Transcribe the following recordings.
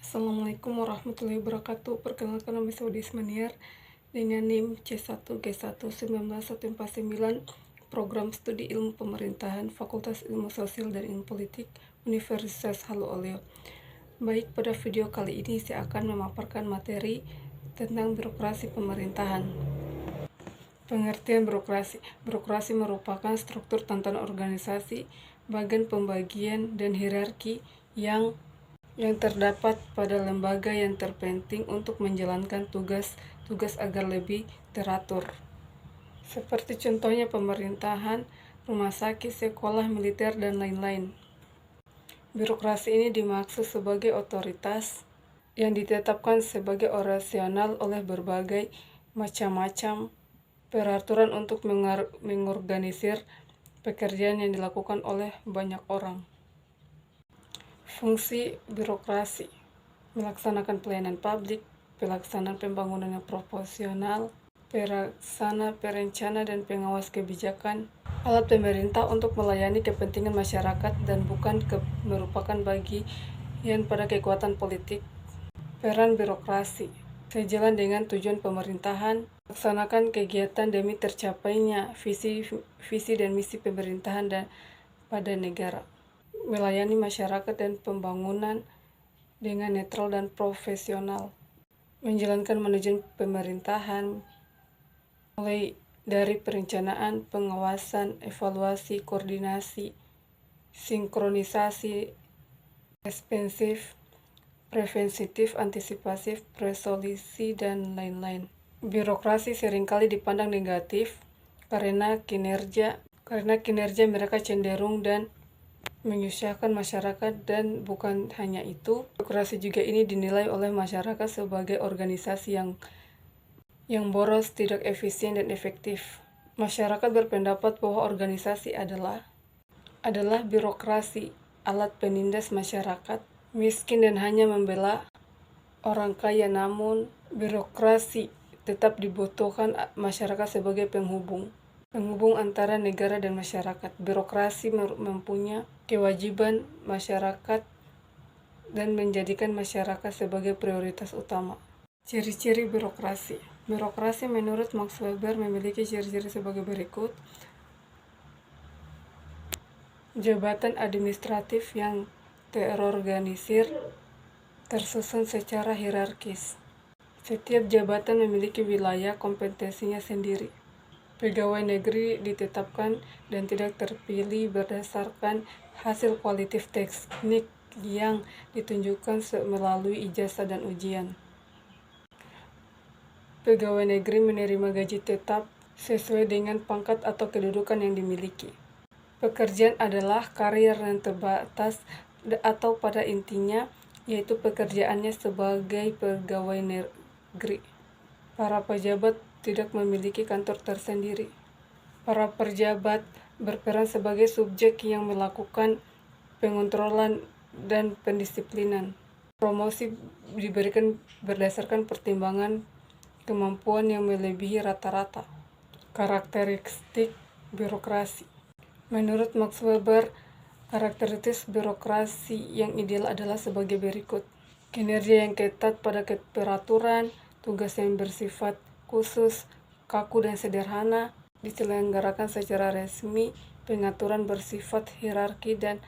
Assalamualaikum warahmatullahi wabarakatuh. Perkenalkan, nama saya Udi Ismaniar dengan NIM C1G1191499, Program Studi Ilmu Pemerintahan, Fakultas Ilmu Sosial dan Ilmu Politik, Universitas Halu Oleo. Baik, pada video kali ini saya akan memaparkan materi tentang birokrasi pemerintahan. Pengertian birokrasi. Birokrasi merupakan struktur tatanan organisasi, bagian pembagian dan hierarki yang terdapat pada lembaga yang terpenting untuk menjalankan tugas agar lebih teratur. Seperti contohnya pemerintahan, rumah sakit, sekolah, militer, dan lain-lain. Birokrasi ini dimaksud sebagai otoritas yang ditetapkan sebagai operasional oleh berbagai macam peraturan untuk mengorganisir pekerjaan yang dilakukan oleh banyak orang. Fungsi birokrasi: melaksanakan pelayanan publik, pelaksanaan pembangunan yang proporsional, pelaksana, perencana, dan pengawas kebijakan, alat pemerintah untuk melayani kepentingan masyarakat dan bukan merupakan bagian pada kekuatan politik. Peran birokrasi: sejalan dengan tujuan pemerintahan, laksanakan kegiatan demi tercapainya visi dan misi pemerintahan dan pada negara, melayani masyarakat dan pembangunan dengan netral dan profesional, menjalankan manajemen pemerintahan mulai dari perencanaan, pengawasan, evaluasi, koordinasi, sinkronisasi, responsif, preventif, antisipatif, resolusi, dan lain-lain. Birokrasi seringkali dipandang negatif karena kinerja mereka cenderung dan menyusahkan masyarakat, dan bukan hanya itu, birokrasi juga ini dinilai oleh masyarakat sebagai organisasi yang boros, tidak efisien dan efektif. Masyarakat berpendapat bahwa organisasi adalah birokrasi, alat penindas masyarakat miskin dan hanya membela orang kaya. Namun birokrasi tetap dibutuhkan masyarakat sebagai penghubung antara negara dan masyarakat. Birokrasi mempunyai kewajiban masyarakat dan menjadikan masyarakat sebagai prioritas utama. Ciri-ciri birokrasi. Birokrasi menurut Max Weber memiliki ciri-ciri sebagai berikut. Jabatan administratif yang terorganisir, tersusun secara hierarkis. Setiap jabatan memiliki wilayah kompetensinya sendiri. Pegawai negeri ditetapkan dan tidak terpilih berdasarkan hasil kualitatif teknik yang ditunjukkan melalui ijazah dan ujian. Pegawai negeri menerima gaji tetap sesuai dengan pangkat atau kedudukan yang dimiliki. Pekerjaan adalah karir yang terbatas atau pada intinya yaitu pekerjaannya sebagai pegawai negeri. Para pejabat tidak memiliki kantor tersendiri. Para pejabat berperan sebagai subjek yang melakukan pengontrolan dan pendisiplinan. Promosi diberikan berdasarkan pertimbangan kemampuan yang melebihi rata-rata. Karakteristik birokrasi. Menurut Max Weber, karakteristik birokrasi yang ideal adalah sebagai berikut. Kinerja yang ketat pada peraturan, tugas yang bersifat khusus, kaku dan sederhana, diselenggarakan secara resmi, pengaturan bersifat hierarki dan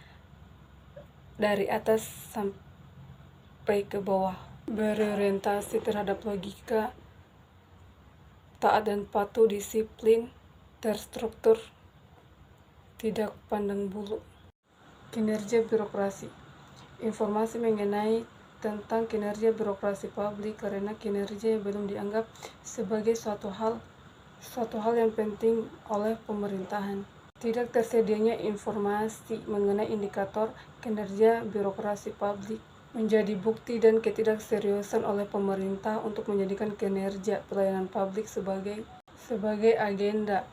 dari atas sampai ke bawah, berorientasi terhadap logika, taat dan patuh, disiplin, terstruktur, tidak pandang bulu. Kinerja birokrasi. Informasi mengenai tentang kinerja birokrasi publik karena kinerja yang belum dianggap sebagai suatu hal yang penting oleh pemerintahan. Tidak tersedianya informasi mengenai indikator kinerja birokrasi publik menjadi bukti dan ketidakseriusan oleh pemerintah untuk menjadikan kinerja pelayanan publik sebagai agenda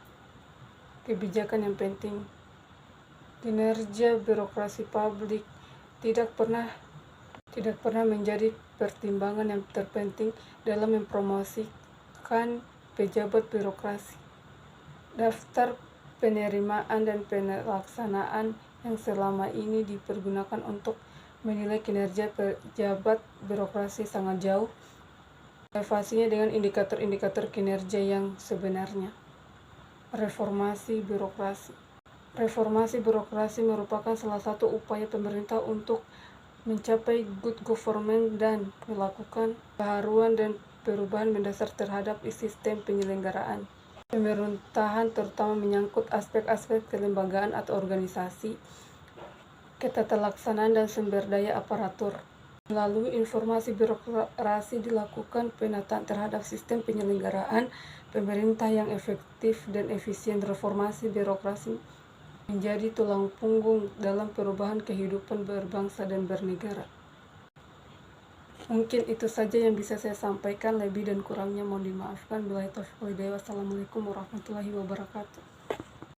kebijakan yang penting. Kinerja birokrasi publik tidak pernah menjadi pertimbangan yang terpenting dalam mempromosikan pejabat birokrasi. Daftar penerimaan dan pelaksanaan yang selama ini dipergunakan untuk menilai kinerja pejabat birokrasi sangat jauh. Evaluasinya dengan indikator-indikator kinerja yang sebenarnya. Reformasi birokrasi. Reformasi birokrasi merupakan salah satu upaya pemerintah untuk mencapai good government dan melakukan keharuan dan perubahan mendasar terhadap sistem penyelenggaraan pemerintahan, terutama menyangkut aspek-aspek kelembagaan atau organisasi, ketata laksanaan dan sumber daya aparatur. Melalui informasi birokrasi dilakukan penataan terhadap sistem penyelenggaraan pemerintah yang efektif dan efisien. Reformasi birokrasi menjadi tulang punggung dalam perubahan kehidupan berbangsa dan bernegara. Mungkin itu saja yang bisa saya sampaikan, lebih dan kurangnya mohon dimaafkan. Wassalamualaikum warahmatullahi wabarakatuh.